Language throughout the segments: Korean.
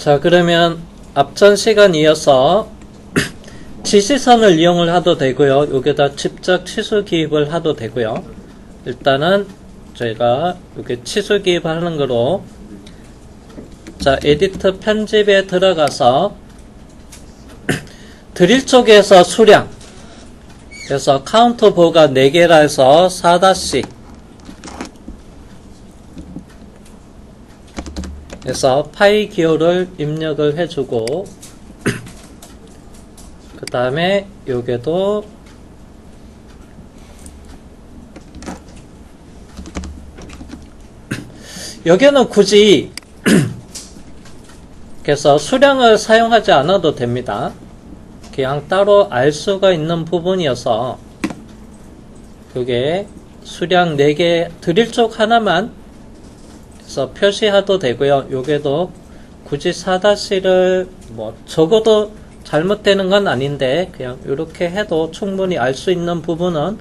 자, 그러면 앞전 시간 이어서 지시선을 이용을 하도 되고요. 여기다 직접 치수 기입을 하도 되고요. 일단은 저희가 이렇게 치수 기입하는 거로, 자, 에디트 편집에 들어가서 드릴 쪽에서 수량, 그래서 카운트 보가 4개라 해서 4- 그래서 파이 기호를 입력을 해주고, 그 다음에 요게도 여기는 굳이 그래서 수량을 사용하지 않아도 됩니다. 그냥 따로 알 수가 있는 부분이어서 요게 수량 4개 드릴 쪽 하나만 그래서 표시해도 되고요. 요게도 굳이 4-를 뭐 적어도 잘못되는 건 아닌데 그냥 이렇게 해도 충분히 알 수 있는 부분은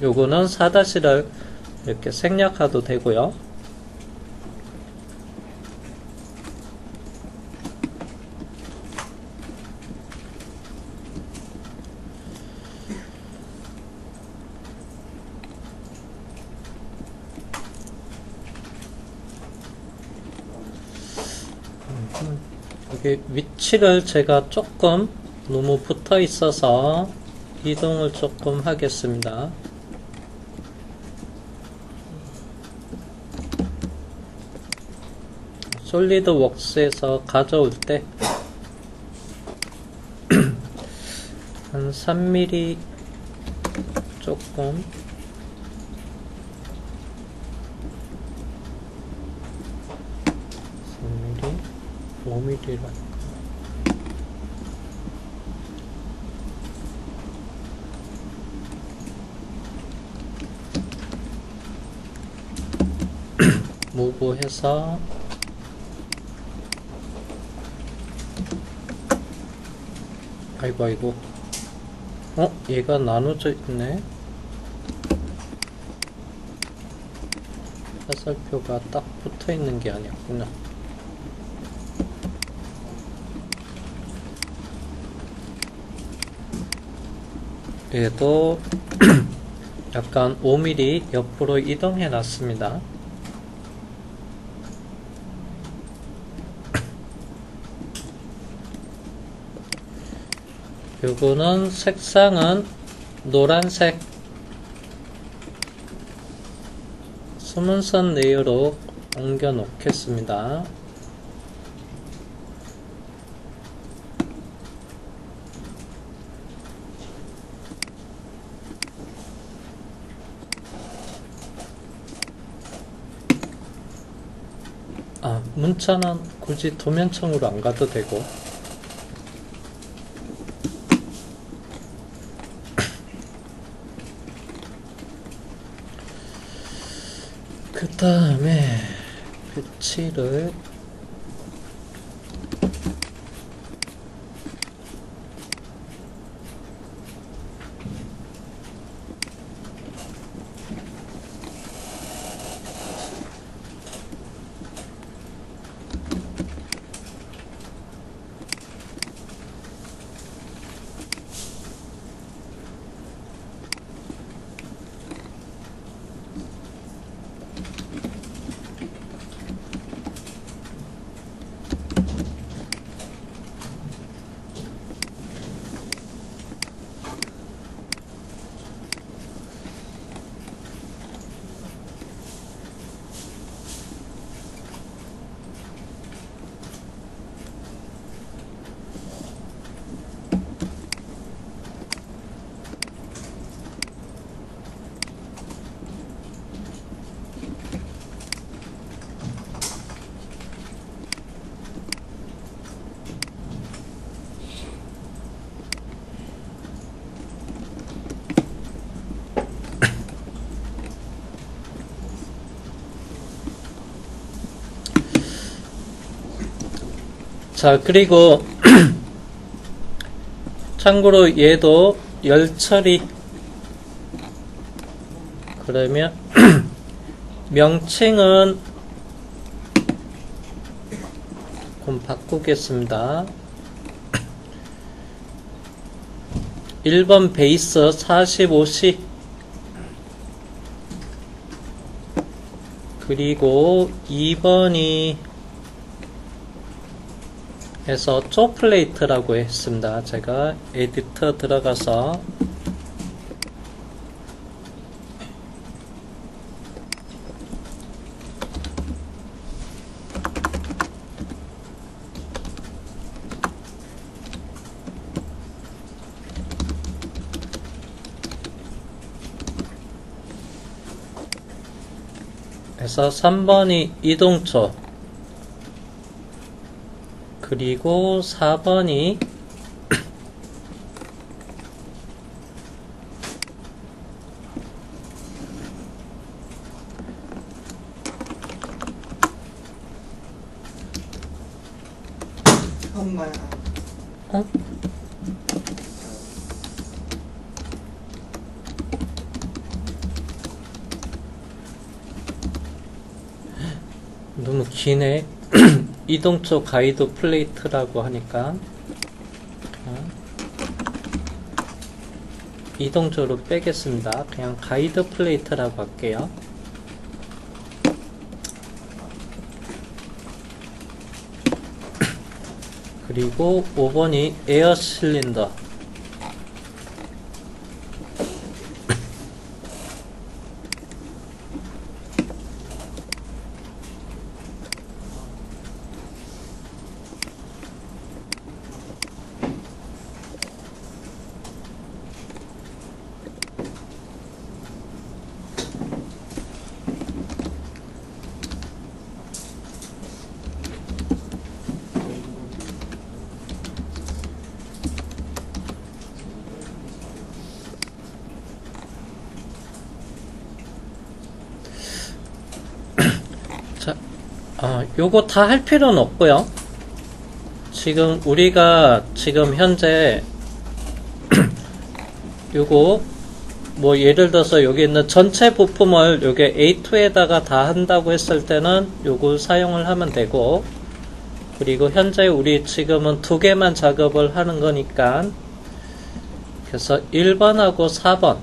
요거는 4-를 이렇게 생략해도 되고요. 여기 위치를 제가 조금 너무 붙어 있어서 이동을 조금 하겠습니다. 솔리드웍스에서 가져올 때 한 3mm 조금 5mm로 무브해서 아이고 얘가 나눠져 있네. 화살표가 딱 붙어 있는 게 아니었구나. 얘도 약간 5mm 옆으로 이동해 놨습니다. 요거는 색상은 노란색 숨은선 레이어로 옮겨 놓겠습니다. 문자는 굳이 도면청으로 안 가도 되고, 그 다음에 배치를 자, 그리고 참고로 얘도 열처리 그러면 명칭은 조금 바꾸겠습니다. 1번 베이스 45C, 그리고 2번이 해서 쪼플레이트라고 했습니다. 제가 에디터 들어가서 해서 3번이 이동초, 그리고 4번이 엄마야. 어? 너무 기네. 이동초 가이드 플레이트라고 하니까 이동초로 빼겠습니다. 그냥 가이드 플레이트라고 할게요. 그리고 5번이 에어 실린더, 요거 다 할 필요는 없고요. 지금 우리가 지금 현재 요거 뭐 예를 들어서 여기 있는 전체 부품을 요게 A2에다가 다 한다고 했을 때는 요걸 사용을 하면 되고, 그리고 현재 우리 지금은 두 개만 작업을 하는 거니까 그래서 1번하고 4번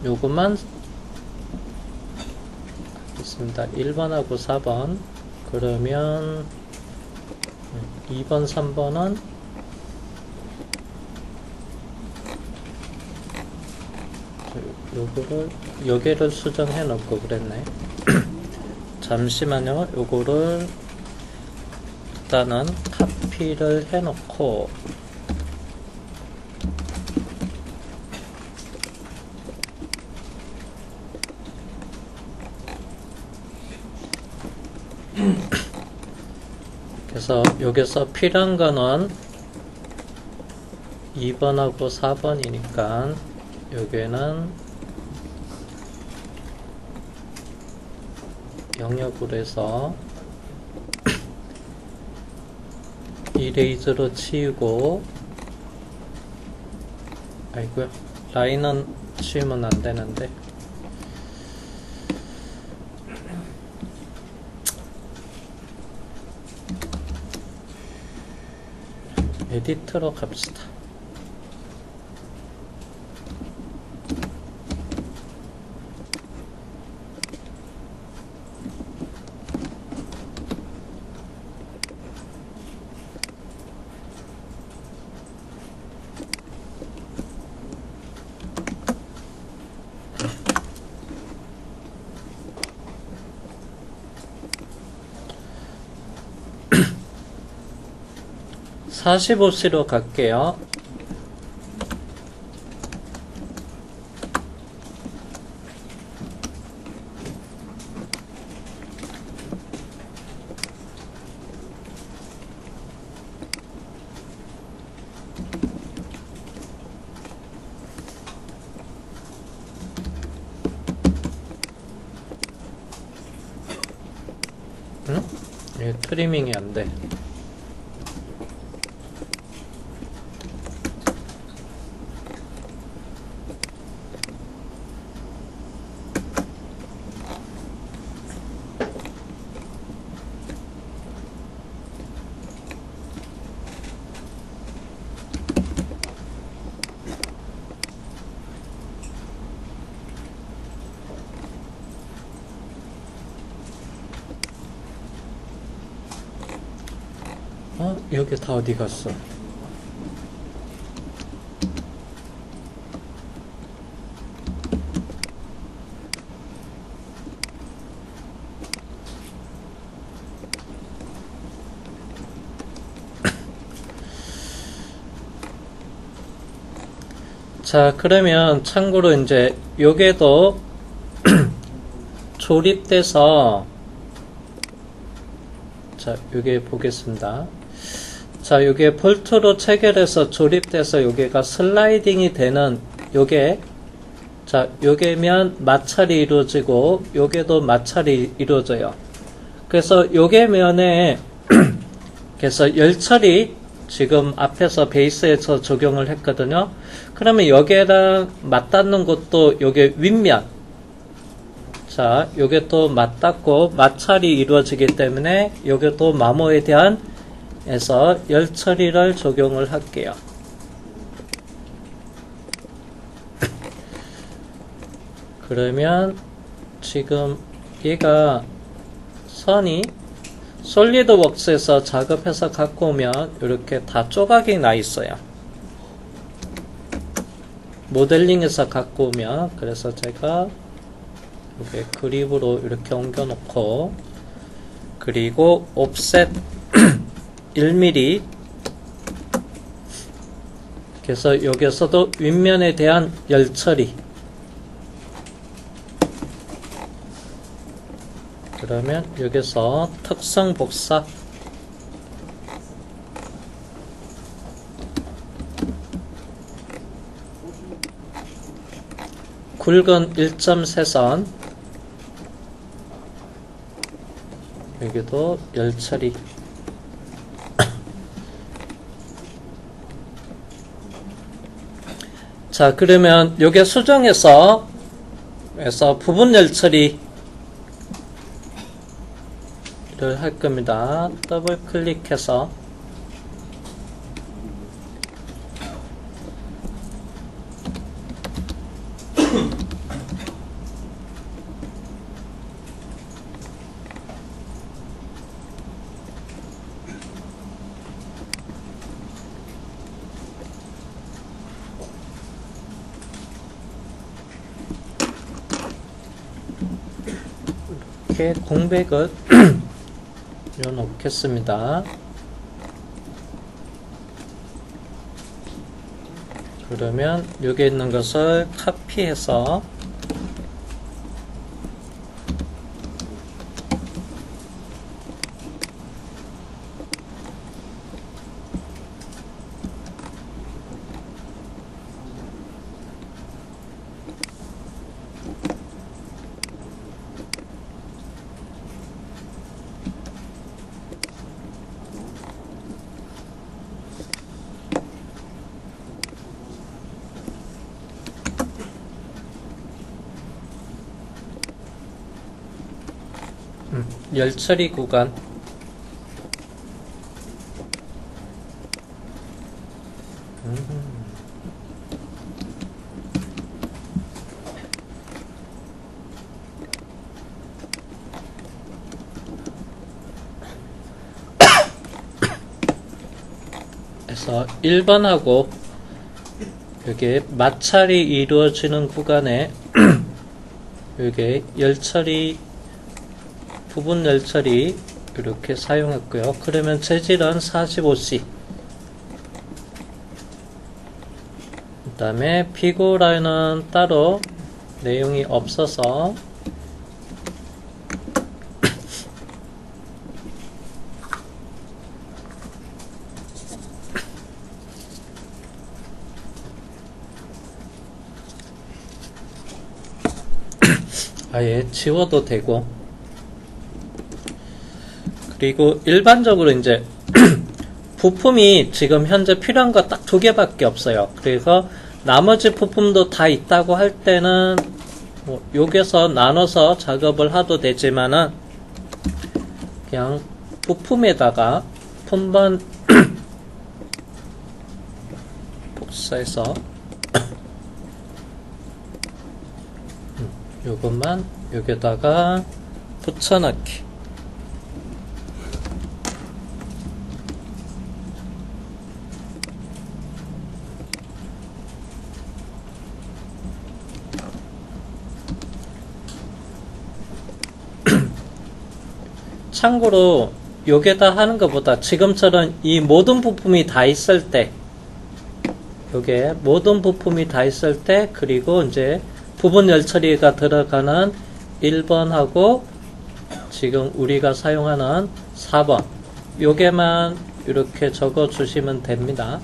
요것만 있습니다. 1번하고 4번. 그러면 2번, 3번은 요거를 여기를 수정해 놓고 그랬네. 잠시만요. 요거를 일단은 카피를 해 놓고 그래서 여기서 필요한 거는 2번하고 4번이니까 여기는 영역으로 해서 이레이저로 치우고, 아이고요, 라인은 치우면 안 되는데 에디터로 갑시다. (45C로) 갈게요. 응? 예, 트리밍이 안 돼. 여기 다 어디 갔어? 자, 그러면 참고로 이제 요게도 조립돼서, 자, 요게 보겠습니다. 자, 요게 볼트로 체결해서 조립돼서 요게가 슬라이딩이 되는 요게, 자, 요게면 마찰이 이루어지고 요게도 마찰이 이루어져요. 그래서 요게 면에 그래서 열처리 지금 앞에서 베이스에서 적용을 했거든요. 그러면 여기에랑 맞닿는 곳도 요게 윗면, 자, 요게 또 맞닿고 마찰이 이루어지기 때문에 요게 또 마모에 대한 해서 열 처리를 적용을 할게요. 그러면 지금 얘가 선이 솔리드웍스에서 작업해서 갖고 오면 이렇게 다 조각이 나 있어요. 모델링에서 갖고 오면, 그래서 제가 이렇게 그립으로 이렇게 옮겨 놓고, 그리고 옵셋 1mm, 그래서 여기서도 윗면에 대한 열 처리, 그러면 여기서 특성 복사, 굵은 1.3선, 여기도 열 처리. 자, 그러면 요게 수정해서 부분 열 처리 를 할 겁니다. 더블 클릭해서 이렇게 공백을 놓겠습니다. 그러면 여기 있는 것을 카피해서 열처리 구간, 그래서 1번하고 여기 마찰이 이루어지는 구간에 여기 열처리, 부분 열처리 이렇게 사용했고요. 그러면 재질은 45C, 그 다음에 피고라인은 따로 내용이 없어서 아예 지워도 되고, 그리고 일반적으로 이제 부품이 지금 현재 필요한 거 딱 2개밖에 없어요. 그래서 나머지 부품도 다 있다고 할 때는 뭐 여기서 나눠서 작업을 해도 되지만은 그냥 부품에다가 품번 복사해서 요것만 여기다가 붙여넣기. 참고로 요게다 하는 것보다 지금처럼 이 모든 부품이 다 있을 때, 요게 모든 부품이 다 있을 때, 그리고 이제 부분 열 처리가 들어가는 1번하고 지금 우리가 사용하는 4번, 요게만 이렇게 적어 주시면 됩니다.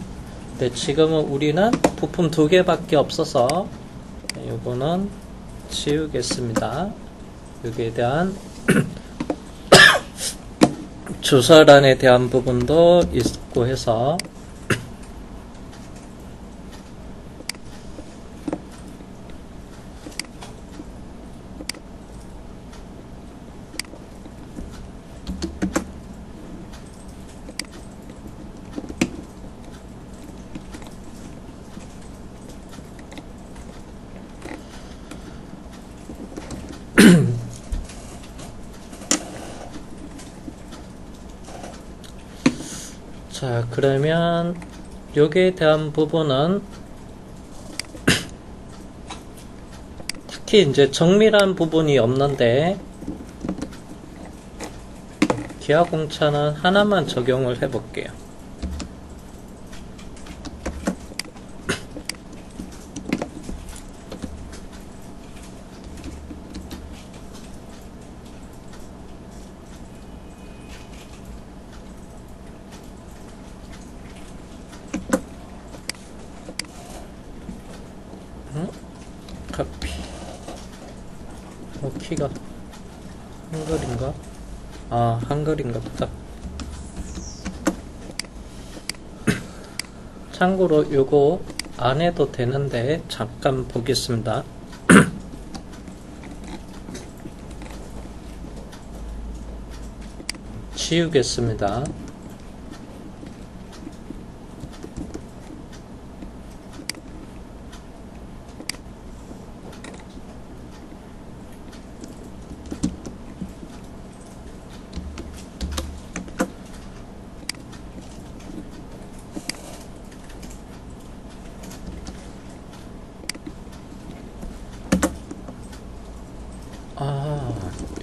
근데 지금은 우리는 부품 2개밖에 없어서 요거는 지우겠습니다. 여기에 대한 주설안에 대한 부분도 있고 해서 자, 그러면 여기에 대한 부분은 특히 이제 정밀한 부분이 없는데 기하공차는 하나만 적용을 해 볼게요. 카피. 키가 한글인가? 아, 한글인가 보다. 참고로 요거 안 해도 되는데 잠깐 보겠습니다. 지우겠습니다.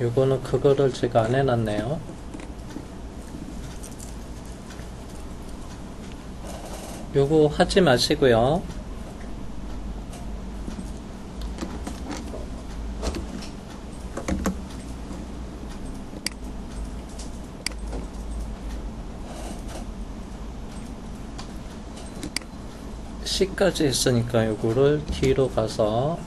요거는 그거를 제가 안 해놨네요. 요거 하지 마시고요. C까지 했으니까 요거를 뒤로 가서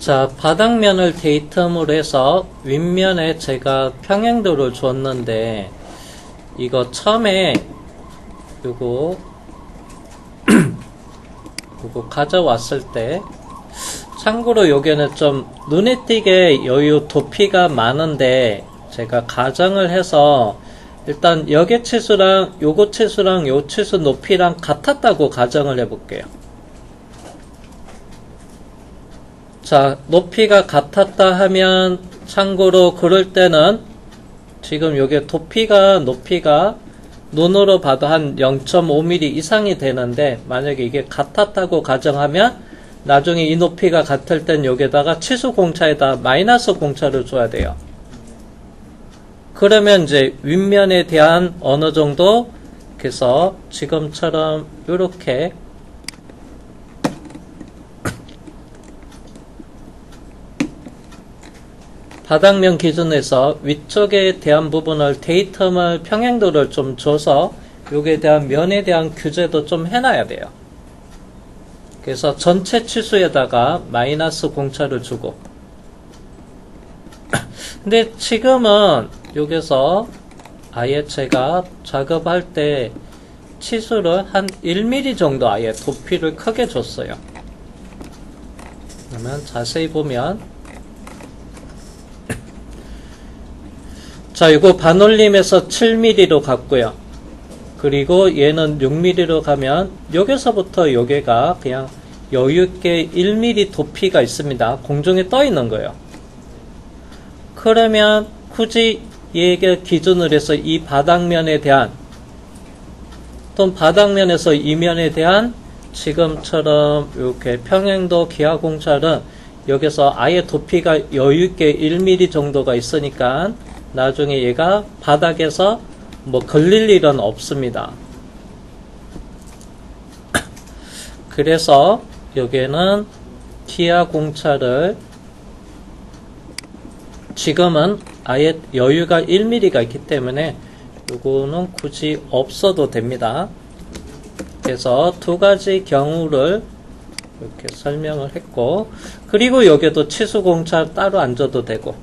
자, 바닥면을 데이텀으로 해서 윗면에 제가 평행도를 줬는데 이거 처음에 요거 요거 가져왔을 때 참고로 요게는 좀 눈에 띄게 여유 도피가 많은데 제가 가정을 해서 일단 여기 치수랑 요거 치수랑 요 치수 높이랑 같았다고 가정을 해 볼게요. 자, 높이가 같았다 하면 참고로 그럴 때는 지금 요게 높이가 눈으로 봐도 한 0.5mm 이상이 되는데 만약에 이게 같았다고 가정하면 나중에 이 높이가 같을 땐 여기다가 치수 공차에다 마이너스 공차를 줘야 돼요. 그러면 이제 윗면에 대한 어느 정도 그래서 지금처럼 이렇게 바닥면 기준에서 위쪽에 대한 부분을 데이텀을 평행도를 좀 줘서 여기에 대한 면에 대한 규제도 좀 해놔야 돼요. 그래서 전체 치수에다가 마이너스 공차를 주고 근데 지금은 여기서 아예 제가 작업할 때 치수를 한 1mm 정도 아예 도피를 크게 줬어요. 그러면 자세히 보면 자, 이거 반올림에서 7mm로 갔고요. 그리고 얘는 6mm로 가면 여기서부터 여기가 그냥 여유있게 1mm 도피가 있습니다. 공중에 떠 있는 거예요. 그러면 굳이 얘가 기준으로 해서 이 바닥면에 대한 또는 바닥면에서 이면에 대한 지금처럼 이렇게 평행도 기하공찰은 여기서 아예 도피가 여유있게 1mm 정도가 있으니까 나중에 얘가 바닥에서 뭐 걸릴 일은 없습니다. 그래서 여기에는 기하공찰을 지금은 아예 여유가 1mm가 있기 때문에 요거는 굳이 없어도 됩니다. 그래서 두 가지 경우를 이렇게 설명을 했고, 그리고 여기도 치수공찰 따로 안 줘도 되고.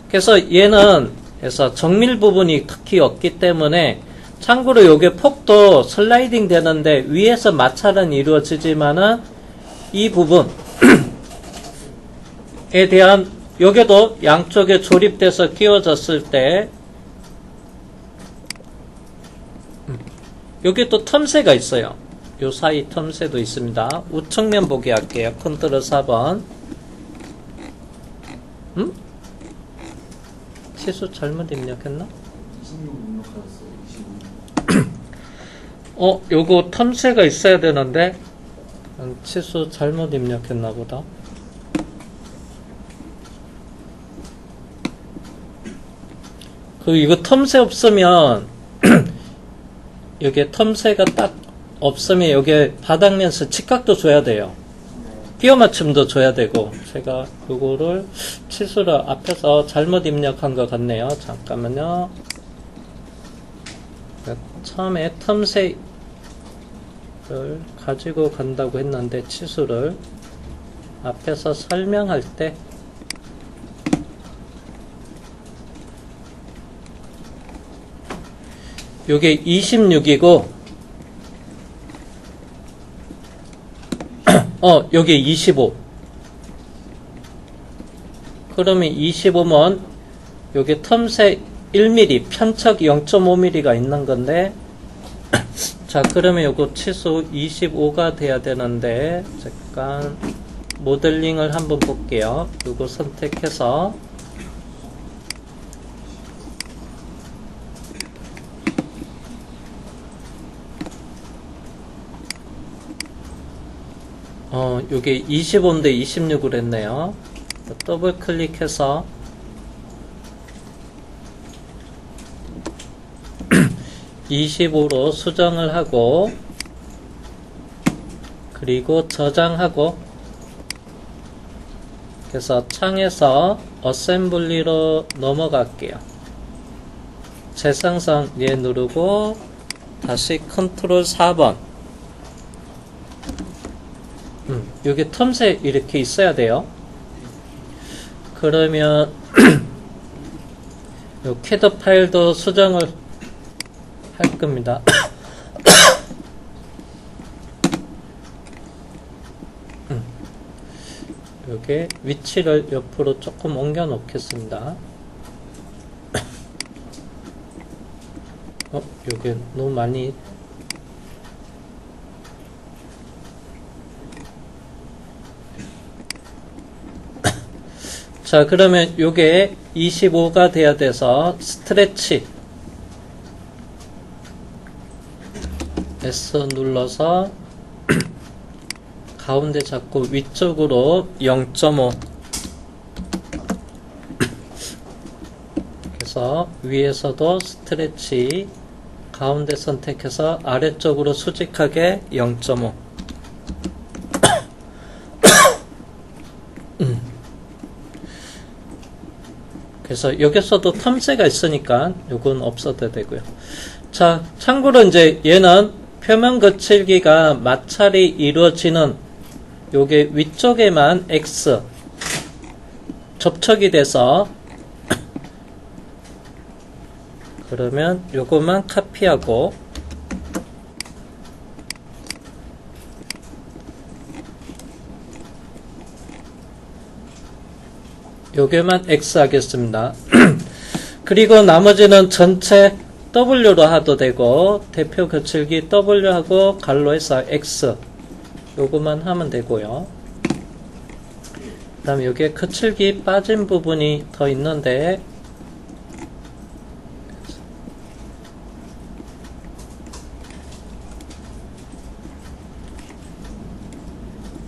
그래서 얘는 그래서 정밀 부분이 특히 없기 때문에 참고로 요게 폭도 슬라이딩 되는데 위에서 마찰은 이루어지지만은 이 부분에 대한 여기도 양쪽에 조립돼서 끼워졌을 때 여기 또 틈새가 있어요. 요 사이 틈새도 있습니다. 우측면 보기 할게요. 컨트롤 4번. 치수 잘못 입력했나? 26 입력하셨어요. 25. 요거 틈새가 있어야 되는데 치수 잘못 입력했나 보다. 이거 틈새 없으면 여기에 틈새가 딱 없으면 여기에 바닥면서 직각도 줘야 돼요. 끼워 맞춤도 줘야 되고, 제가 요거를 치수를 앞에서 잘못 입력한 것 같네요. 잠깐만요. 처음에 틈새를 가지고 간다고 했는데 치수를 앞에서 설명할 때 요게 26이고 요게 25. 그러면 25면 요게 틈새 1mm, 편척 0.5mm가 있는 건데 자, 그러면 요거 치수 25가 돼야 되는데 잠깐 모델링을 한번 볼게요. 요거 선택해서 요게 25인데 26을 했네요. 더블 클릭해서 25로 수정을 하고 그리고 저장하고 그래서 창에서 어셈블리로 넘어갈게요. 재생성 얘 누르고 다시 컨트롤 4번. 여기 틈새 이렇게 있어야 돼요. 그러면 요 캐드 파일도 수정을 할 겁니다. 요게 위치를 옆으로 조금 옮겨 놓겠습니다. 요게 너무 많이 자, 그러면 요게 25가 돼야 돼서 스트레치 S 눌러서 가운데 잡고 위쪽으로 0.5 그래서 위에서도 스트레치 가운데 선택해서 아래쪽으로 수직하게 0.5 그래서 여기서도 틈새가 있으니까 요건 없어도 되고요. 자, 참고로 이제 얘는 표면 거칠기가 마찰이 이루어지는 요게 위쪽에만 X 접촉이 돼서 그러면 요것만 카피하고 요게만 X 하겠습니다. 그리고 나머지는 전체 W로 하도 되고 대표 거칠기 W하고 갈로에서 X 요거만 하면 되고요. 그 다음에 여기에 거칠기 빠진 부분이 더 있는데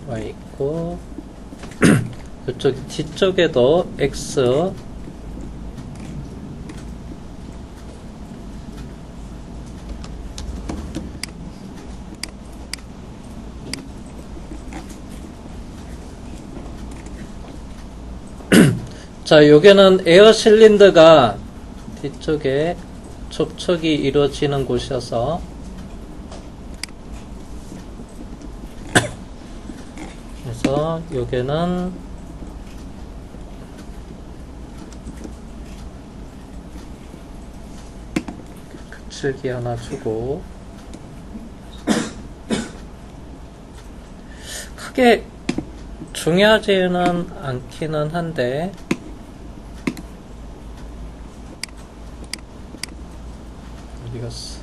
와 있고 이쪽 뒤쪽에도 X 자, 여기는 에어 실린더가 뒤쪽에 접촉이 이루어지는 곳이어서 그래서 여기는 거칠기 하나 주고 크게 중요하지는 않기는 한데 어디 갔어?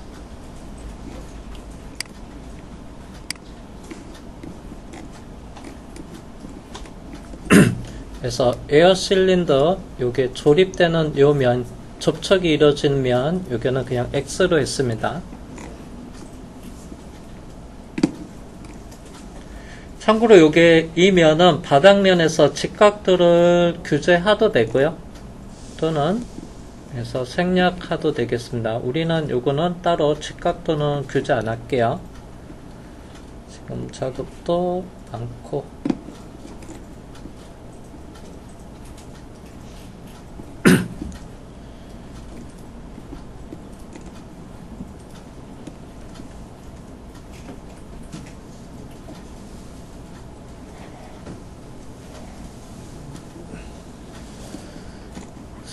그래서 에어 실린더 요게 조립되는 요 면 접촉이 이루어진 면 요게는 그냥 X로 했습니다. 참고로 요게 이 면은 바닥면에서 직각도를 규제하도 되고요. 또는 그래서 생략하도 되겠습니다. 우리는 요거는 따로 직각도는 규제 안 할게요. 지금 작업도 많고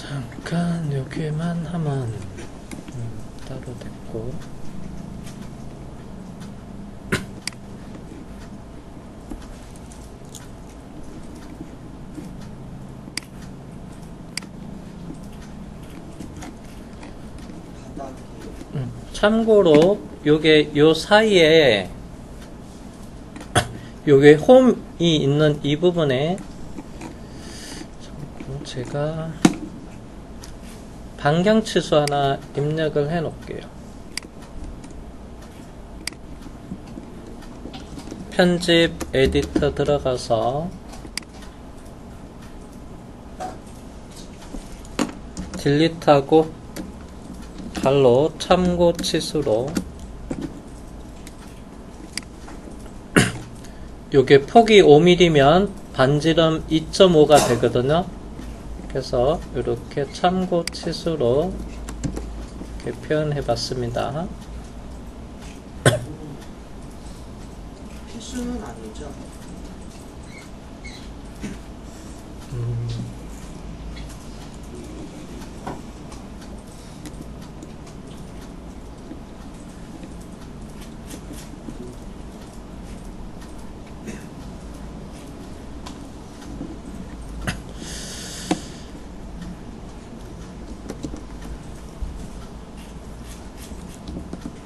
잠깐 여기만 하면 따로 됐고 참고로 요게 요 사이에 요게 홈이 있는 이 부분에 제가 방향치수 하나 입력을 해 놓을게요. 편집 에디터 들어가서 딜리트하고 갈로 참고치수로 요게 폭이 5mm면 반지름 2.5가 되거든요. 그래서 이렇게 참고치수로 이렇게 표현해 봤습니다. 필수는 아니죠.